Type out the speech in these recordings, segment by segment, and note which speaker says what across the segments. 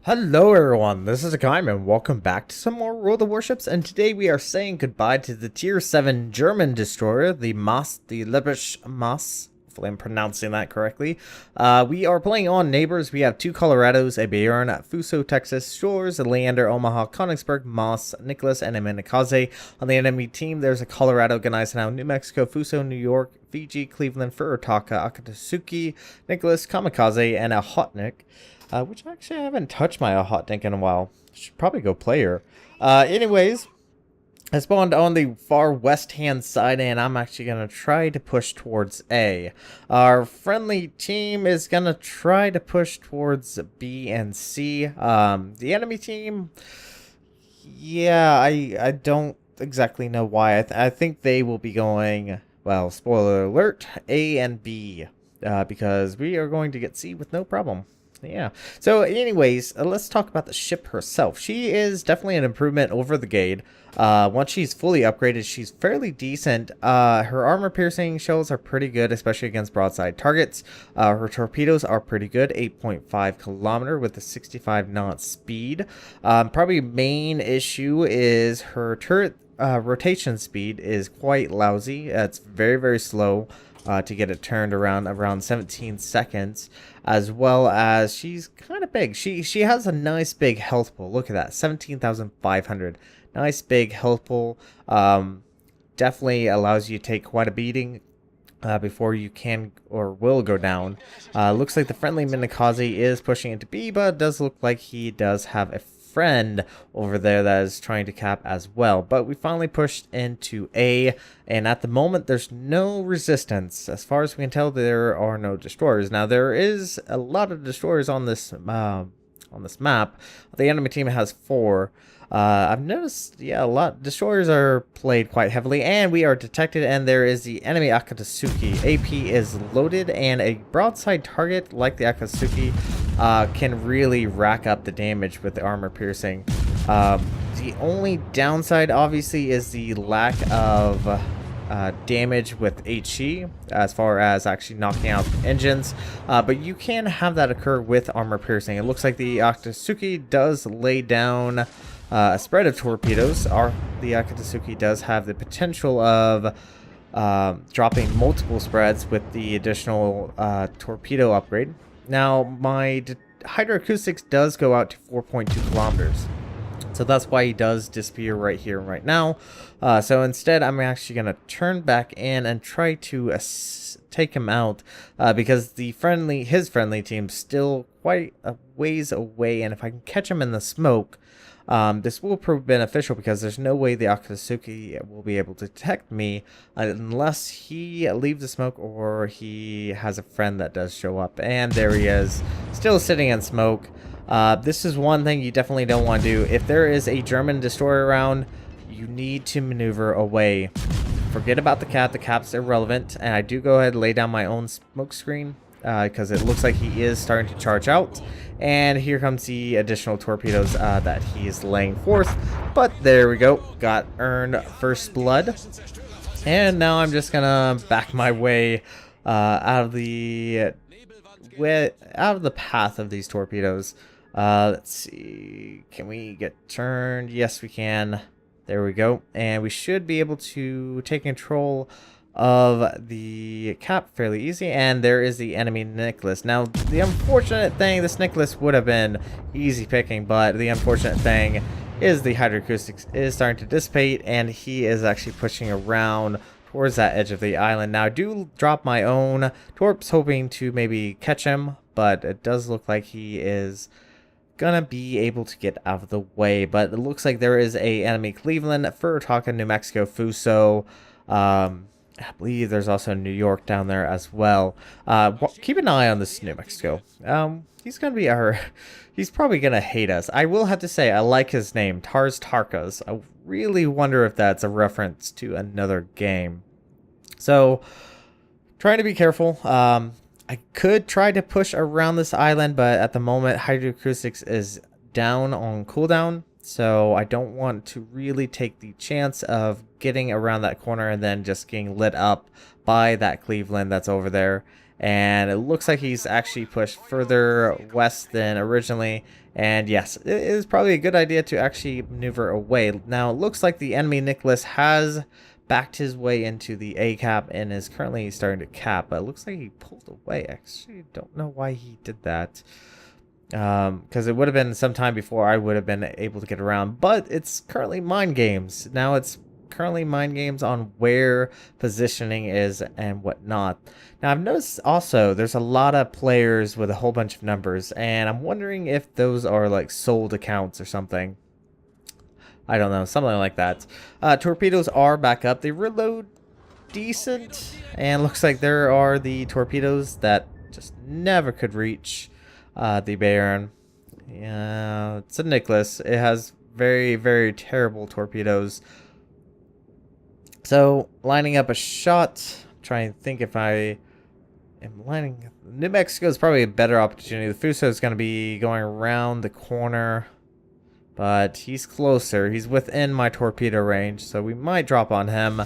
Speaker 1: Hello everyone, this is Hakaym and welcome back to some more World of Warships, and today we are saying goodbye to the Tier 7 German destroyer, the Leberecht Maas. Hopefully I'm pronouncing that correctly. We are playing on neighbors. We have two Colorados, a Bayern at Fuso, Texas, Shores, a Leander, Omaha, Konigsberg, Moss, Nicholas, and a Minakaze. On the enemy team, there's a Colorado, Gneisenau, New Mexico, Fuso, New York, Fiji, Cleveland, Furutaka, Akatsuki, Nicholas, Kamikaze, and a Hotnik. Which actually I haven't touched my hot tank in a while. Should probably go player. Anyways, I spawned on the far west hand side and I'm actually going to try to push towards A. Our friendly team is going to try to push towards B and C. The enemy team, yeah, I don't exactly know why. I think they will be going, well, spoiler alert, A and B. Because we are going to get C with no problem. Yeah. So anyways, let's talk about the ship herself. She is definitely an improvement over the Gade. Once she's fully upgraded, she's fairly decent. Her armor piercing shells are pretty good, especially against broadside targets. Her torpedoes are pretty good, 8.5 kilometer with a 65 knot speed. Probably main issue is her turret rotation speed is quite lousy. It's very, very slow. To get it turned around 17 seconds, as well as she's kind of big. She has a nice big health pool. Look at that, 17,500. Nice big health pool. Definitely allows you to take quite a beating before you can or will go down. Looks like the friendly Minakaze is pushing into B, but it does look like he does have a friend over there that is trying to cap as well. But we finally pushed into A, and at the moment there's no resistance. As far as we can tell, there are no destroyers. Now there is a lot of destroyers on this map. The enemy team has 4. I've noticed, yeah, a lot. Destroyers are played quite heavily, and we are detected, and there is the enemy Akatsuki. AP is loaded, and a broadside target like the Akatsuki can really rack up the damage with the armor piercing. The only downside, obviously, is the lack of damage with HE as far as actually knocking out engines, but you can have that occur with armor piercing. It looks like the Akatsuki does lay down a spread of torpedoes. The Akatsuki does have the potential of dropping multiple spreads with the additional torpedo upgrade. Now, my hydroacoustics does go out to 4.2 kilometers. So that's why he does disappear right here and right now. So instead, I'm actually going to turn back in and try to take him out because his friendly team's still quite a ways away. And if I can catch him in the smoke, this will prove beneficial because there's no way the Akatsuki will be able to detect me unless he leaves the smoke or he has a friend that does show up. And there he is, still sitting in smoke. This is one thing you definitely don't want to do. If there is a German destroyer around, you need to maneuver away. Forget about the cap. The cap's irrelevant. And I do go ahead and lay down my own smoke screen because it looks like he is starting to charge out. And here comes the additional torpedoes that he is laying forth. But there we go. Got earned first blood. And now I'm just going to back my way out of the path of these torpedoes. Let's see. Can we get turned? Yes, we can. There we go. And we should be able to take control of the cap fairly easy. And there is the enemy Nicholas. Now, the unfortunate thing, this Nicholas would have been easy picking, but the unfortunate thing is the hydroacoustics is starting to dissipate, and he is actually pushing around towards that edge of the island. Now, I do drop my own torps, hoping to maybe catch him, but it does look like he is gonna be able to get out of the way. But it looks like there is a enemy Cleveland, Furutaka, New Mexico, Fuso. I believe there's also New York down there as well. Keep an eye on this New Mexico. He's gonna be he's probably gonna hate us. I will have to say, I like his name, Tars Tarkas. I really wonder if that's a reference to another game. So, trying to be careful. I could try to push around this island, but at the moment, hydroacoustics is down on cooldown. So I don't want to really take the chance of getting around that corner and then just getting lit up by that Cleveland that's over there. And it looks like he's actually pushed further west than originally. And yes, it is probably a good idea to actually maneuver away. Now, it looks like the enemy Nicholas has backed his way into the A cap and is currently starting to cap, but it looks like he pulled away. I actually don't know why he did that. Because it would have been some time before I would have been able to get around, but it's currently mind games. Now it's currently mind games on where positioning is and whatnot. Now I've noticed also there's a lot of players with a whole bunch of numbers, and I'm wondering if those are like sold accounts or something. I don't know, something like that. Torpedoes are back up. They reload decent, and looks like there are the torpedoes that just never could reach the Baron. Yeah, it's a Nicholas. It has very, very terrible torpedoes. So, lining up a shot. Trying to think if I am lining... New Mexico is probably a better opportunity. The Fuso is going to be going around the corner. But he's closer. He's within my torpedo range. So we might drop on him.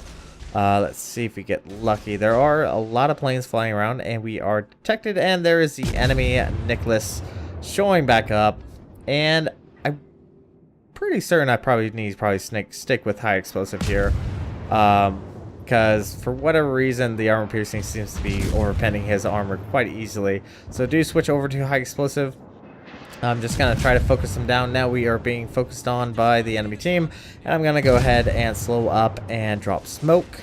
Speaker 1: Let's see if we get lucky. There are a lot of planes flying around, and we are detected. And there is the enemy Nicholas showing back up. And I'm pretty certain I probably need to stick with high explosive here. Because for whatever reason, the armor piercing seems to be overpinning his armor quite easily. So do switch over to high explosive. I'm just going to try to focus him down. Now we are being focused on by the enemy team. And I'm going to go ahead and slow up and drop smoke.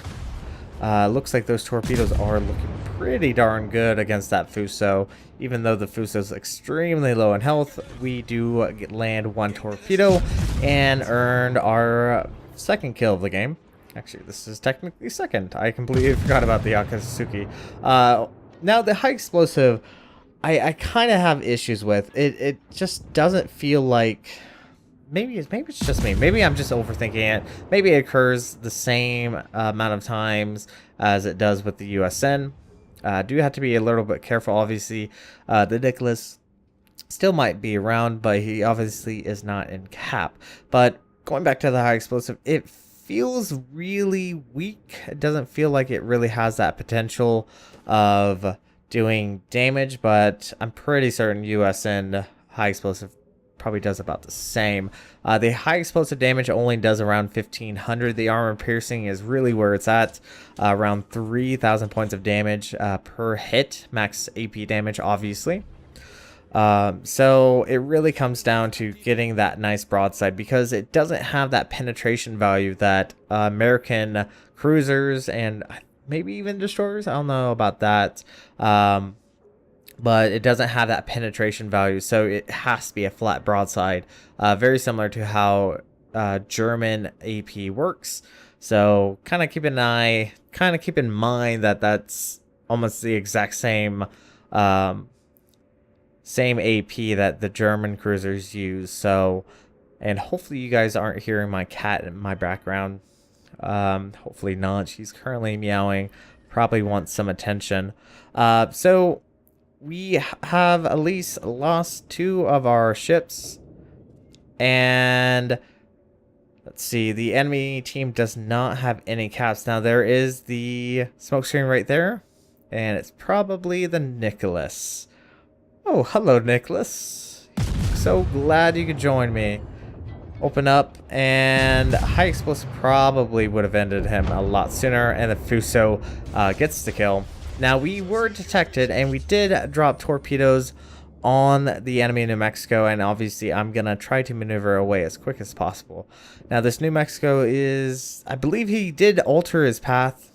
Speaker 1: Looks like those torpedoes are looking pretty darn good against that Fuso. Even though the Fuso is extremely low in health, we do land one torpedo and earned our second kill of the game. Actually, this is technically second. I completely forgot about the Akatsuki. Now, the high explosive, I kind of have issues with. It just doesn't feel like... Maybe it's just me. Maybe I'm just overthinking it. Maybe it occurs the same amount of times as it does with the USN. Do have to be a little bit careful. Obviously, the Nicholas still might be around, but he obviously is not in cap. But going back to the high explosive, it feels really weak. It doesn't feel like it really has that potential of doing damage, but I'm pretty certain USN high explosive probably does about the same. The high explosive damage only does around 1500. The armor piercing is really where it's at, around 3000 points of damage per hit, max AP damage obviously. So it really comes down to getting that nice broadside, because it doesn't have that penetration value that American cruisers and maybe even destroyers, I don't know about that, but it doesn't have that penetration value, so it has to be a flat broadside, very similar to how German AP works. So kind of keep in mind that that's almost the exact same same AP that the German cruisers use. So, and hopefully you guys aren't hearing my cat in my background. Hopefully not. She's currently meowing, probably wants some attention. So we have at least lost 2 of our ships, and let's see, the enemy team does not have any caps. Now there is the smoke screen right there, and it's probably the Nicholas. Oh, hello, Nicholas. So glad you could join me. Open up, and high explosive probably would have ended him a lot sooner, and the Fuso gets the kill. Now, we were detected, and we did drop torpedoes on the enemy New Mexico, and obviously I'm going to try to maneuver away as quick as possible. Now, this New Mexico is... I believe he did alter his path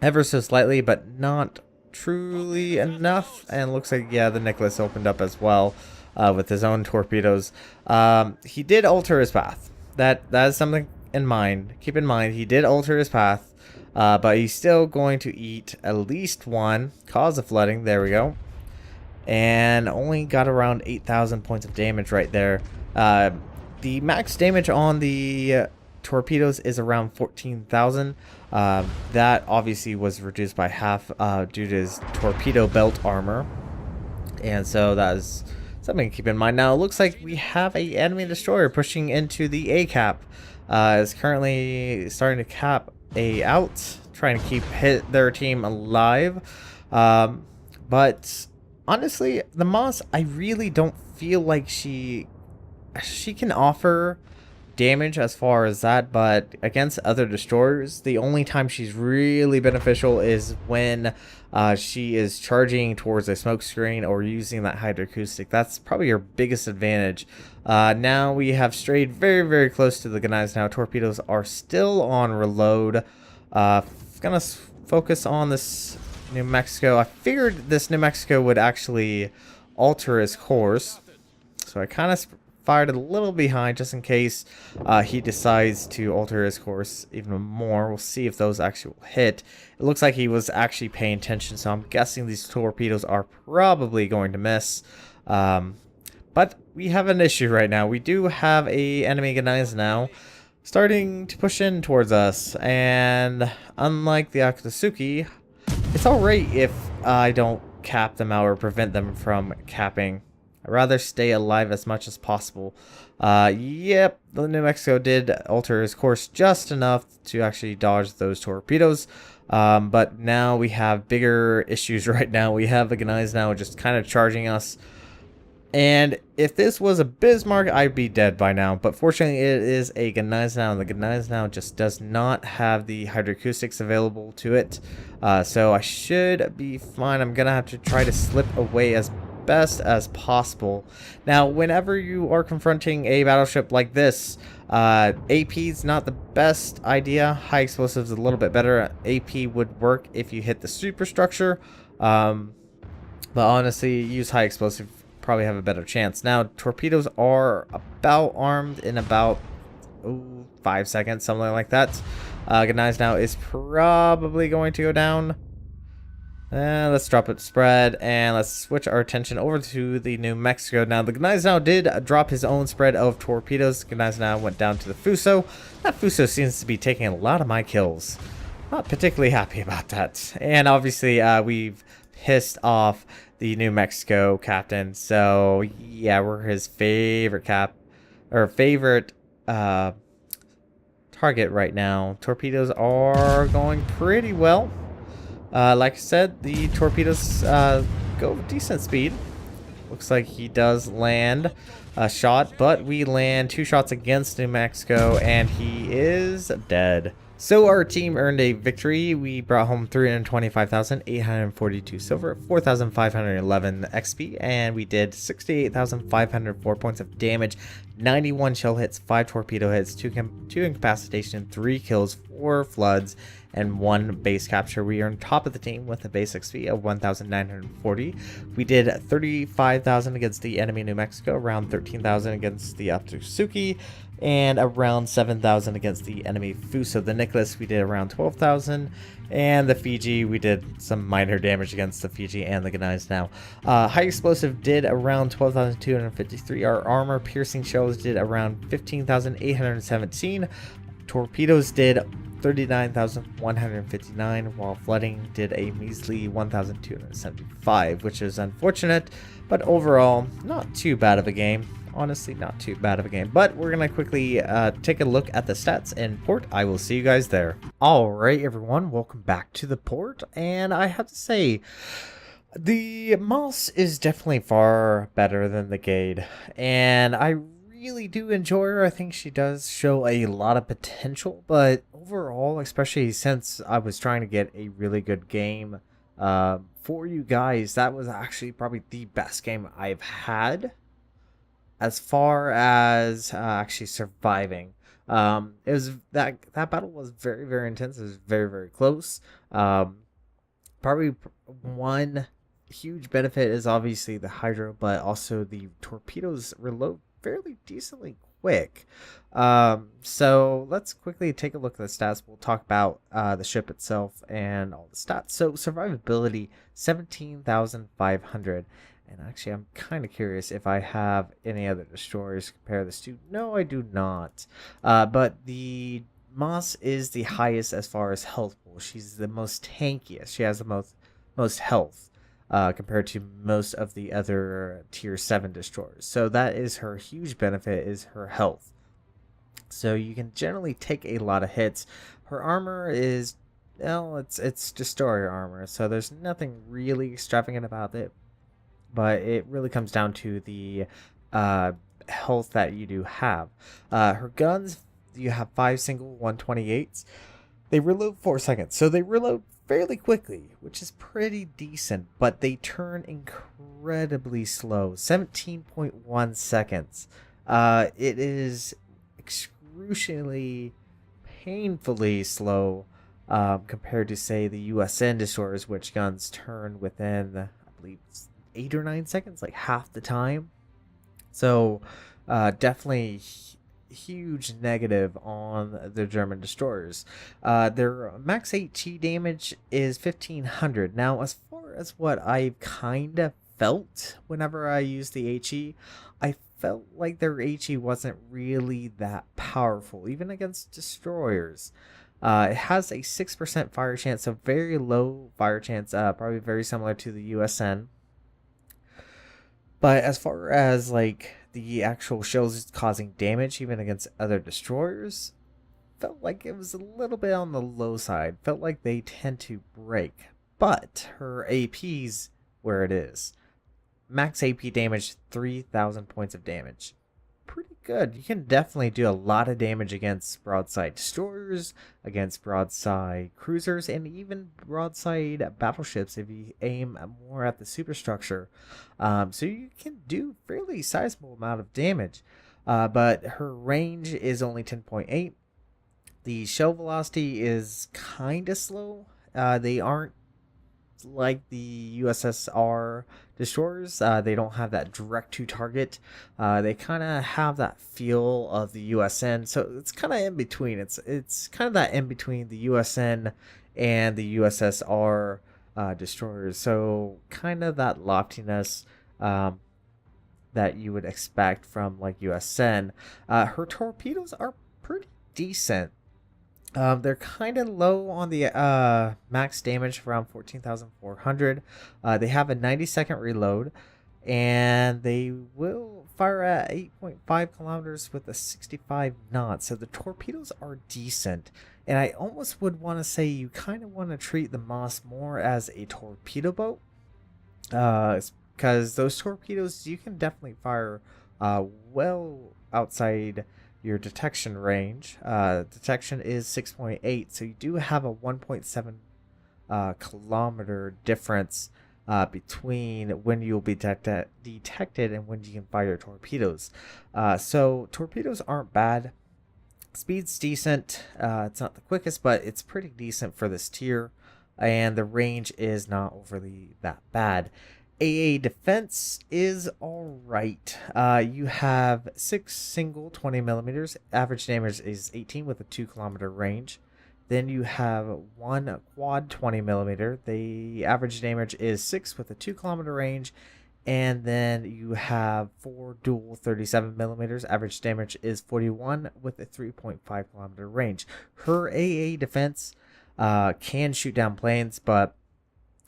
Speaker 1: ever so slightly, but not truly enough. And it looks like, yeah, the Nicholas opened up as well with his own torpedoes. He did alter his path. That is something in mind. Keep in mind, he did alter his path. But he's still going to eat at least one, cause of flooding, there we go. And only got around 8,000 points of damage right there. The max damage on the torpedoes is around 14,000. That obviously was reduced by half due to his torpedo belt armor. And so that is something to keep in mind. Now it looks like we have an enemy destroyer pushing into the A cap. Is currently starting to cap A out, trying to keep their team alive. But honestly, the Maas, I really don't feel like she can offer damage as far as that, but against other destroyers, the only time she's really beneficial is when she is charging towards a smoke screen or using that hydroacoustic. That's probably your biggest advantage. Now we have strayed very, very close to the Gneiss. Now torpedoes are still on reload. Gonna focus on this New Mexico. I figured this New Mexico would actually alter his course, so I kind of fired a little behind just in case he decides to alter his course even more. We'll see if those actually will hit. It looks like he was actually paying attention, so I'm guessing these torpedoes are probably going to miss. But we have an issue right now. We do have a enemy Gneiss now starting to push in towards us, and unlike the Akatsuki, it's alright if I don't cap them out or prevent them from capping. I'd rather stay alive as much as possible. Yep, the New Mexico did alter his course just enough to actually dodge those torpedoes. But now we have bigger issues right now. We have the Gneiss now just kind of charging us. And if this was a Bismarck, I'd be dead by now. But fortunately, it is a Gneiss now. And the Gneiss now just does not have the hydroacoustics available to it. So I should be fine. I'm going to have to try to slip away as best as possible. Now, whenever you are confronting a battleship like this, AP is not the best idea. High explosives is a little bit better. AP would work if you hit the superstructure, but honestly, use high explosive, probably have a better chance. Now, torpedoes are about armed in about 5 seconds, something like that. Gneiss now is probably going to go down. Let's drop it spread, and let's switch our attention over to the New Mexico. Now, the Gneiss now did drop his own spread of torpedoes. Gneiss now went down to the Fuso. That Fuso seems to be taking a lot of my kills. Not particularly happy about that. And obviously, we've pissed off the New Mexico captain. So, yeah, we're his favorite target right now. Torpedoes are going pretty well. Like I said, the torpedoes go decent speed. Looks like he does land a shot, but we land 2 shots against New Mexico, and he is dead. So our team earned a victory. We brought home 325,842 silver, 4,511 XP, and we did 68,504 points of damage, 91 shell hits, 5 torpedo hits, 2 incapacitation, 3 kills, 4 floods, and 1 base capture. We are on top of the team with a base XP of 1,940. We did 35,000 against the enemy New Mexico, around 13,000 against the Akatsuki, and around 7,000 against the enemy Fuso. The Nicholas, we did around 12,000, and the Fiji, we did some minor damage against the Fiji and the Gneiss now. High explosive did around 12,253. Our armor piercing shells did around 15,817. Torpedoes did 39,159, while flooding did a measly 1,275, which is unfortunate, but overall, not too bad of a game. Honestly, not too bad of a game. But we're going to quickly take a look at the stats in port. I will see you guys there. Alright, everyone, welcome back to the port. And I have to say, the Maas is definitely far better than the Gade. And I really do enjoy her. I think she does show a lot of potential. But overall, especially since I was trying to get a really good game for you guys, that was actually probably the best game I've had. As far as actually surviving, it was that battle was very, very intense. It was very, very close. Probably one huge benefit is obviously the hydro, but also the torpedoes reload fairly decently quick. So let's quickly take a look at the stats. We'll talk about the ship itself and all the stats. So survivability 17,500. And actually, I'm kind of curious if I have any other destroyers to compare this to. No, I do not. But the Maas is the highest as far as health pool. She's the most tankiest. She has the most health compared to most of the other tier 7 destroyers. So that is her huge benefit, is her health. So you can generally take a lot of hits. Her armor is, well, it's destroyer armor. So there's nothing really extravagant about it. but it really comes down to the health that you do have. Her guns, you have 5 single 128s. They reload 4 seconds, so they reload fairly quickly, which is pretty decent, but they turn incredibly slow, 17.1 seconds. It is excruciatingly, painfully slow compared to, say, the USN destroyers, which guns turn within, I believe, 8 or 9 seconds, like half the time. So, definitely huge negative on the German destroyers. Their max HE damage is 1500. Now, as far as what I kind of felt whenever I used the HE, I felt like their HE wasn't really that powerful, even against destroyers. It has a 6% fire chance, so very low fire chance, probably very similar to the USN. But as far as like the actual shells causing damage, even against other destroyers, felt like it was a little bit on the low side. Felt like they tend to break. But her AP's where it is. Max AP damage, 3,000 points of damage. Pretty good. You can definitely do a lot of damage against broadside destroyers, against broadside cruisers, and even broadside battleships if you aim more at the superstructure. So you can do fairly sizable amount of damage. But her range is only 10.8. The shell velocity is kind of slow. They aren't like the USSR destroyers. They don't have that direct to target. They kind of have that feel of the USN, so it's kind of in between. It's kind of that in between the USN and the USSR destroyers. So kind of that loftiness that you would expect from like USN. Her torpedoes are pretty decent. They're kind of low on the max damage, around 14,400. They have a 90-second reload, and they will fire at 8.5 kilometers with a 65 knots. So the torpedoes are decent, and I almost would want to say you kind of want to treat the Maas more as a torpedo boat, because those torpedoes you can definitely fire well outside your detection range. Detection is 6.8, so you do have a 1.7 kilometer difference between when you'll be detected and when you can fire your torpedoes. So torpedoes aren't bad. Speed's decent. It's not the quickest, but it's pretty decent for this tier, and the range is not overly that bad. AA defense is alright. You have 6 single 20 millimeters. Average damage is 18 with a 2 kilometer range. Then you have 1 quad 20 millimeter. The average damage is 6 with a 2 kilometer range. And then you have 4 dual 37 millimeters. Average damage is 41 with a 3.5 kilometer range. Her AA defense can shoot down planes, but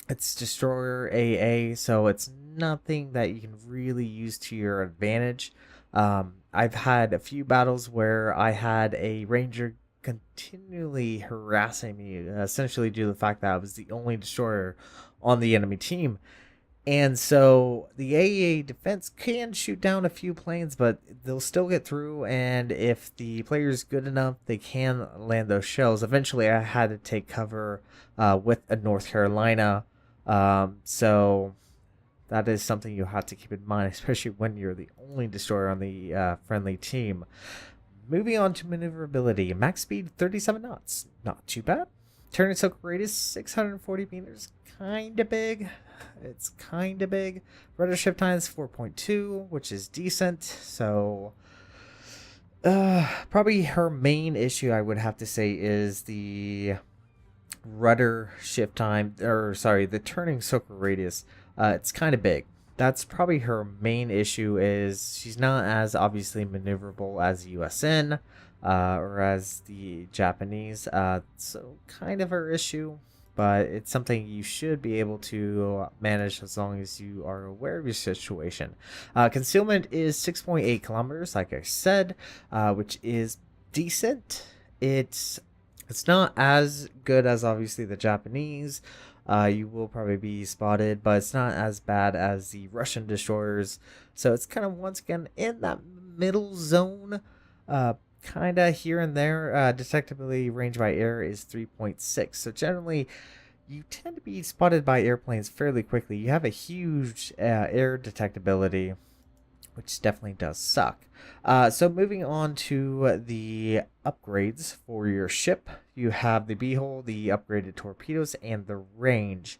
Speaker 1: it's destroyer AA, so it's nothing that you can really use to your advantage. I've had a few battles where I had a ranger continually harassing me, essentially due to the fact that I was the only destroyer on the enemy team. And so the AA defense can shoot down a few planes, but they'll still get through. And if the player's good enough, they can land those shells. Eventually, I had to take cover with a North Carolina. So that is something you have to keep in mind, especially when you're the only destroyer on the friendly team. Moving on to maneuverability. Max speed 37 knots. Not too bad. Turning circle radius 640 meters. Kind of big. It's kind of big. Rudder shift time is 4.2, which is decent. So probably her main issue, I would have to say, is the rudder shift time, or sorry, the turning circle radius. It's kind of big. That's probably her main issue, is she's not as obviously maneuverable as USN or as the Japanese. So kind of her issue, but it's something you should be able to manage as long as you are aware of your situation. Concealment is 6.8 kilometers, like I said, which is decent. It's not as good as obviously the Japanese. you will probably be spotted, but it's not as bad as the Russian destroyers. So it's kind of once again in that middle zone, kind of here and there. Detectability range by air is 3.6. So generally, you tend to be spotted by airplanes fairly quickly. You have a huge air detectability, which definitely does suck. So moving on to the upgrades for your ship, you have the beehole, the upgraded torpedoes, and the range.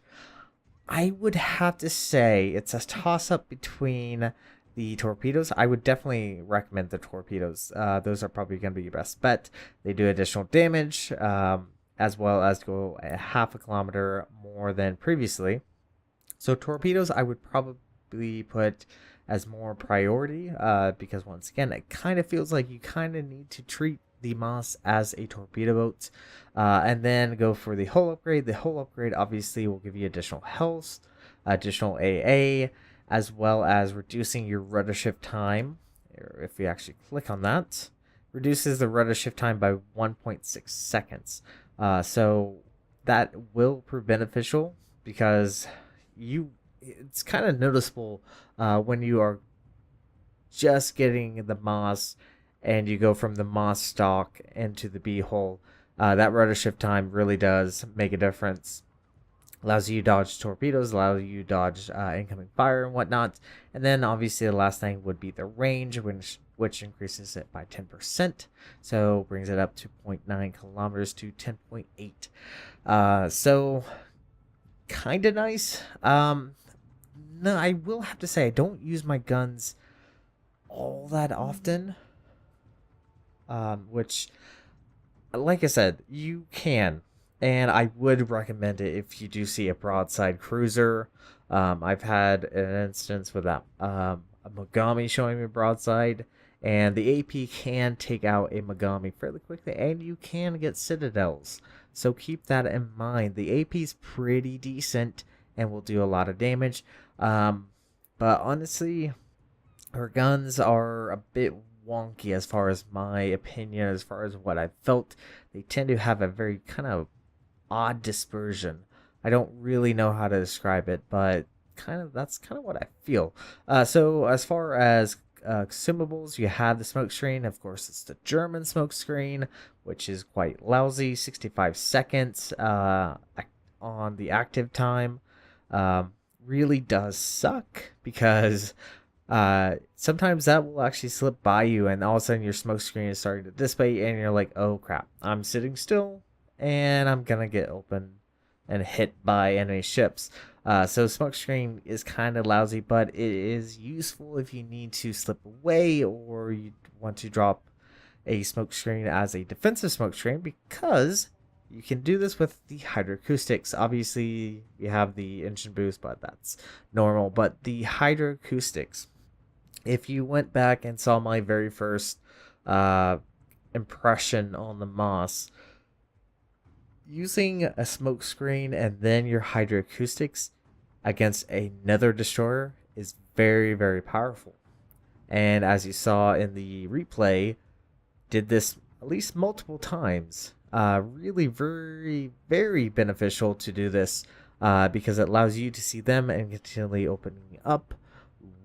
Speaker 1: I would have to say it's a toss-up between the torpedoes. I would definitely recommend the torpedoes. Those are probably going to be your best bet. They do additional damage, as well as go a half a kilometer more than previously. So torpedoes, I would probably put as more priority, because once again, it kind of feels like you kind of need to treat the Maas as a torpedo boat, and then go for the hull upgrade. The hull upgrade obviously will give you additional health, additional AA, as well as reducing your rudder shift time. If you actually click on that, reduces the rudder shift time by 1.6 seconds. So that will prove beneficial because it's kind of noticeable when you are just getting the Maas and you go from the Maas stock into the B hole. That rudder shift time really does make a difference. Allows you to dodge torpedoes, allows you to dodge incoming fire and whatnot. And then obviously the last thing would be the range, which increases it by 10%. So brings it up to 0.9 kilometers to 10.8. So kind of nice. No, I will have to say I don't use my guns all that often. Which, like I said, you can. And I would recommend it if you do see a broadside cruiser. I've had an instance with that a Mogami showing me broadside, and the AP can take out a Mogami fairly quickly, and you can get citadels. So keep that in mind. The AP is pretty decent and will do a lot of damage. But honestly, her guns are a bit wonky as far as my opinion, as far as what I felt. They tend to have a very kind of odd dispersion. I don't really know how to describe it, but that's kind of what I feel. So as far as consumables, you have the smoke screen. Of course, it's the German smoke screen, which is quite lousy. 65 seconds on the active time. Really does suck because sometimes that will actually slip by you, and all of a sudden your smoke screen is starting to display, and you're like, oh crap, I'm sitting still and I'm gonna get open and hit by enemy ships. So smoke screen is kind of lousy, but it is useful if you need to slip away or you want to drop a smoke screen as a defensive smoke screen, because you can do this with the hydroacoustics. Obviously you have the engine boost, but that's normal. But the hydroacoustics, if you went back and saw my very first impression on the Maas, using a smoke screen and then your hydroacoustics against another destroyer is very, very powerful. And as you saw in the replay, did this at least multiple times. Really very, very beneficial to do this, because it allows you to see them and continually opening up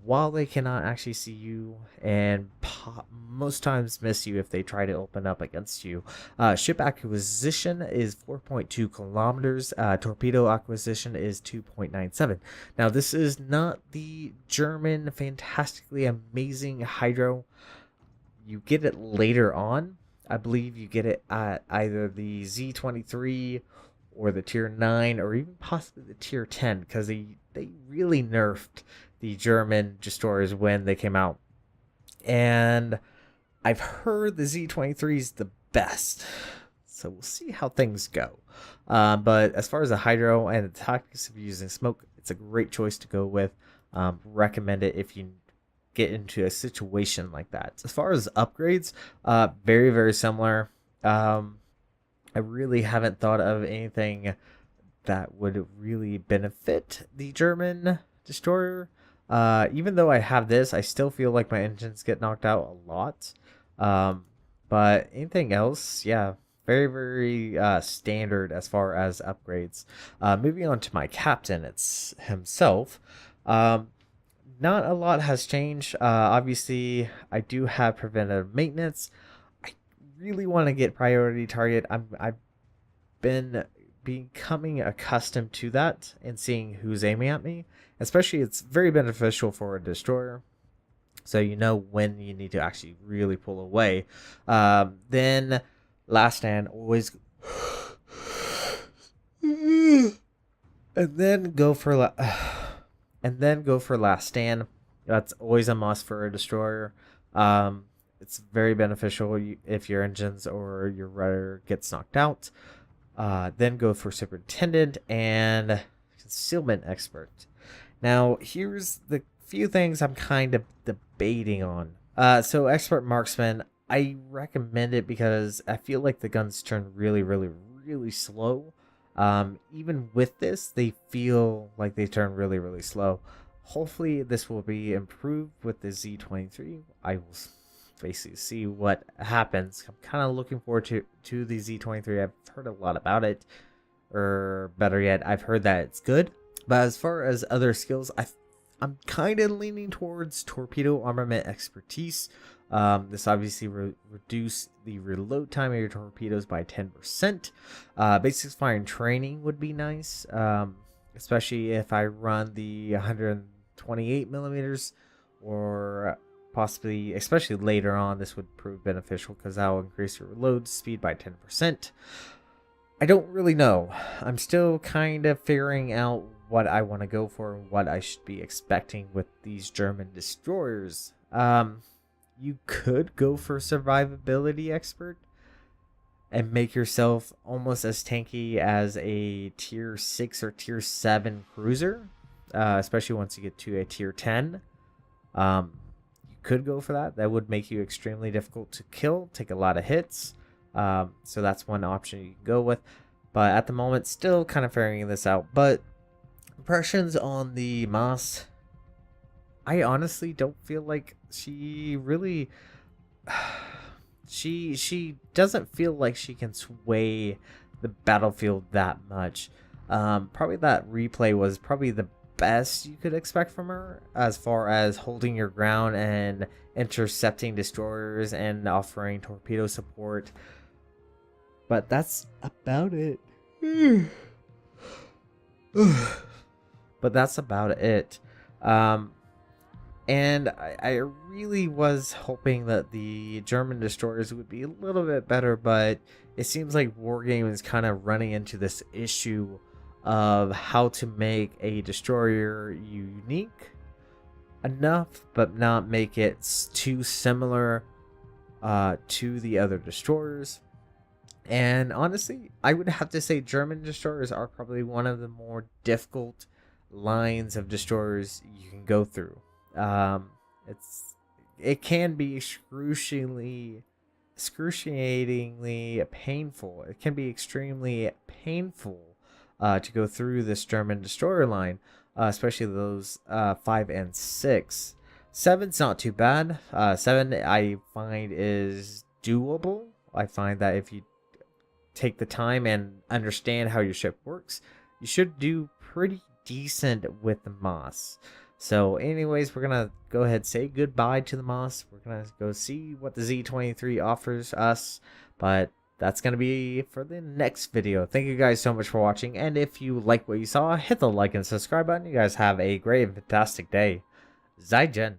Speaker 1: while they cannot actually see you, and most times miss you if they try to open up against you. Ship acquisition is 4.2 kilometers. Torpedo acquisition is 2.97. Now, this is not the German fantastically amazing hydro. You get it later on. I believe you get it at either the Z23 or the tier 9 or even possibly the tier 10, because they really nerfed the German destroyers when they came out. And I've heard the Z23 is the best. So we'll see how things go. But as far as the hydro and the tactics of using smoke, it's a great choice to go with. Recommend it if you get into a situation like that. As far as upgrades, very, very similar. I really haven't thought of anything that would really benefit the German destroyer. Even though I have this, I still feel like my engines get knocked out a lot. But anything else, yeah, Very, very standard as far as upgrades. Moving on to my captain, it's himself. Not a lot has changed. Obviously, I do have preventive maintenance. I really want to get priority target. I've been becoming accustomed to that and seeing who's aiming at me. Especially, it's very beneficial for a destroyer, so you know when you need to actually really pull away. Then last stand always, and then go for last stand. That's always a must for a destroyer. It's very beneficial if your engines or your rudder gets knocked out. Then go for superintendent and concealment expert. Now here's the few things I'm kind of debating on. So expert marksman, I recommend it because I feel like the guns turn really, really, really slow. Even with this, they feel like they turn really, really slow. Hopefully this will be improved with the Z23. I will basically see what happens. I'm kind of looking forward to the Z23. I've heard a lot about it, or better yet, I've heard that it's good. But as far as other skills, I'm kind of leaning towards torpedo armament expertise. This obviously reduce the reload time of your torpedoes by 10%. Basic firing training would be nice, especially if I run the 128 millimeters, or possibly, especially later on, this would prove beneficial because that will increase your reload speed by 10%. I don't really know. I'm still kind of figuring out what I want to go for and what I should be expecting with these German destroyers. You could go for survivability expert and make yourself almost as tanky as a tier 6 or tier 7 cruiser, especially once you get to a tier 10. You could go for that. That would make you extremely difficult to kill, take a lot of hits. So that's one option you can go with. But at the moment, still kind of figuring this out. But impressions on the Maas, I honestly don't feel like she really... She doesn't feel like she can sway the battlefield that much. Probably that replay was probably the best you could expect from her as far as holding your ground and intercepting destroyers and offering torpedo support. But that's about it. But that's about it. And I really was hoping that the German destroyers would be a little bit better, but it seems like Wargaming is kind of running into this issue of how to make a destroyer unique enough, but not make it too similar to the other destroyers. And honestly, I would have to say German destroyers are probably one of the more difficult lines of destroyers you can go through. It can be excruciatingly painful. It can be extremely painful to go through this German destroyer line, especially those 5 and 6. 7's not too bad. 7 I find is doable. I find that if you take the time and understand how your ship works, you should do pretty decent with the Maas. So anyways, we're going to go ahead and say goodbye to the Maas. We're going to go see what the Z23 offers us. But that's going to be for the next video. Thank you guys so much for watching. And if you like what you saw, hit the like and subscribe button. You guys have a great and fantastic day. Zaijian.